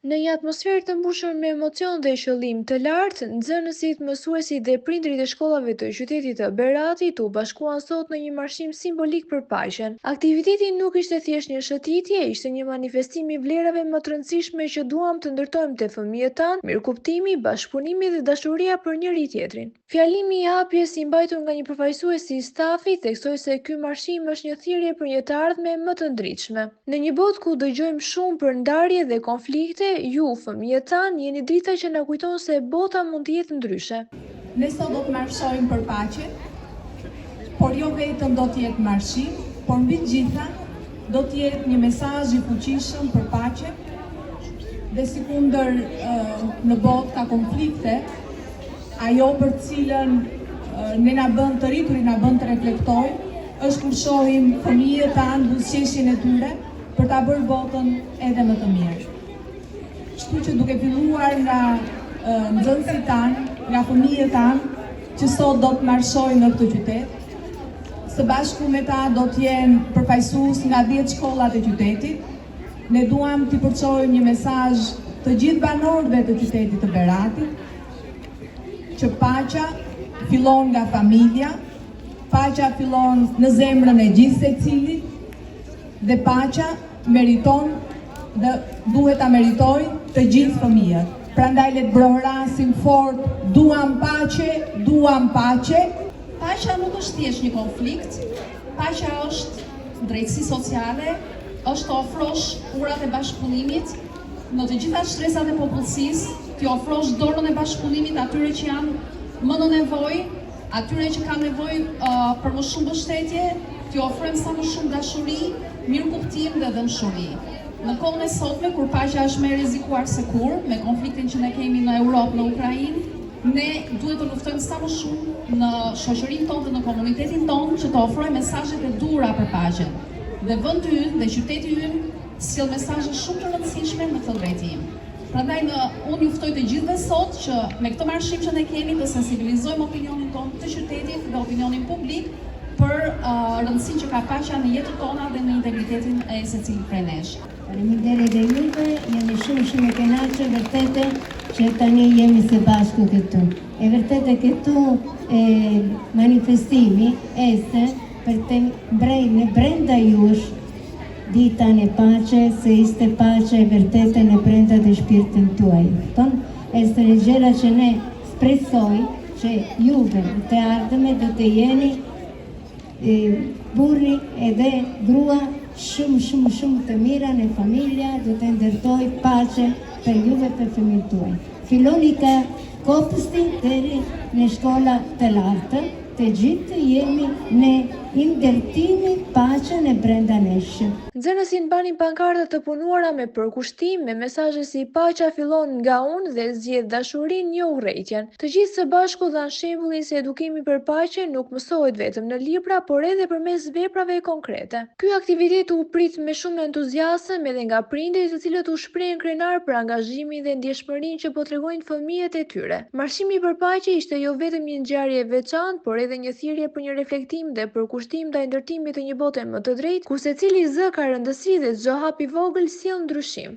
Në një atmosferë të mbushur me emocion dhe qëllim të lartë, nxënësit, mësuesit dhe prindrit e shkollave të qytetit të Beratit u bashkuan sot në një marshim simbolik për paqen. Aktiviteti nuk ishte thjesht një shëtitje, ishte një manifestim i vlerave më të rëndësishme që duam të ndërtojmë te fëmijët tanë, mirëkuptimi, bashkëpunimi dhe dashuria për njëri tjetrin. Fjalimi i hapjes i mbajtur nga një përfaqësues i stafit theksoi se ky marshim është një thirrje për një të ardhme më të ndritshme. Në një botë ku dëgjojmë shumë për ndarje dhe konflikte, ju, fëmijët tanë, jeni drita që na kujton se bota mund të jetë ndryshe. Ne sot do të marshojmë për paqe, por jo vetëm do të jetë marshim, por mbi të gjitha do të jetë një mesazh i fuqishëm për paqe. Dhe sikundër në botë ka konflikte, ajo për cilën ne na bën të rriturit, na bën të reflektojmë, është kur shohim fëmijët tanë, buzëqeshjen e tyre për ta bërë botën edhe më të mirë. Kështu që duke filluar nga nxënësit tanë, nga fëmijët tanë, që sot do të marshojnë në këtë qytet, së bashku me ta do të jenë përfaqësues nga 10 shkollat e qytetit. Ne duam t'i përçojmë një mesazh të gjithë banorëve të qytetit të Beratit, që paqja fillon nga familja, paqja fillon në zemrën e gjithë secilit, dhe paqja meriton dhe duhet ta meritojnë të gjithë fëmijët. Prandaj le të brohrasim fort, duam paqe, duam paqe. Paqja nuk është thjesht një konflikt, paqja është drejtësi sociale, është të ofrosh urat e bashkëpunimit në të gjitha shtresat e popullsisë, t'i ofrosh dorën e bashkëpunimit atyre që janë më në nevojë, atyre që kanë nevojë për më shumë mbështetje, t'i ofrojmë sa më shumë dashuri, mirëkuptim dhe dëmshuri. Në kohën e sotme, kur paqja është më e rrezikuar se kur, me konfliktin që ne kemi në Europë, në Ukrainë, ne duhet të luftojmë sa më shumë në shoqërinë tonë dhe në komunitetin tonë që të ofrojmë mesazhet e duhura për paqen. Dhe vendi ynë dhe qyteti ynë sjell mesazhe shumë të rëndësishme në këtë drejtim. Prandaj unë ju ftoj të gjithëve sot që me këtë marshim që ne kemi të sensibilizojmë opinionin tonë të qytetit dhe opinionin publik për rëndësinë që ka paqja në jetën tona dhe në integritetin e secilit prej nesh. Faleminderit dhe juve, jemi shumë e kënaqur vërtetë që tani jemi së bashku këtu. E vërtetë këtu manifestimi este për të mbrejtë brenda jush ditën e paqe, se ishte paqe e vërtetë në brenda të shpirtin tuaj. Este një gjëra që ne shpresoj që juve të ardhme do të jeni burri edhe grua shumë të mira në familja, do të ndërtoj paqe për juve për fëmijët tuaj. Filloni ka kopëstin deri në shkolla të lartë, të gjithë jemi në ndërtimi paqen e brenda nesh. Nxënësit mbanin pankarta të punuara me përkushtim, me mesazhe si paqja fillon nga unë dhe zgjedh dashurinë, jo urrëtitjen. Të gjithë së bashku dhanë shembullin se edukimi për paqe nuk mësohet vetëm në libra, por edhe përmes veprave konkrete. Ky aktivitet u prit me shumë entuziazëm edhe nga prindërit, të cilët u shprehen krenar për angazhimin dhe ndjeshmërinë që po tregojnë fëmijët e tyre. Marshimi për paqe ishte jo vetëm një ngjarje e veçantë, por edhe një thirrje për një reflektim dhe përkushtim ndaj ndërtimit të një bote më të drejtë, ku secili zë ka rëndësi dhe çdo hap i vogël sjell ndryshim.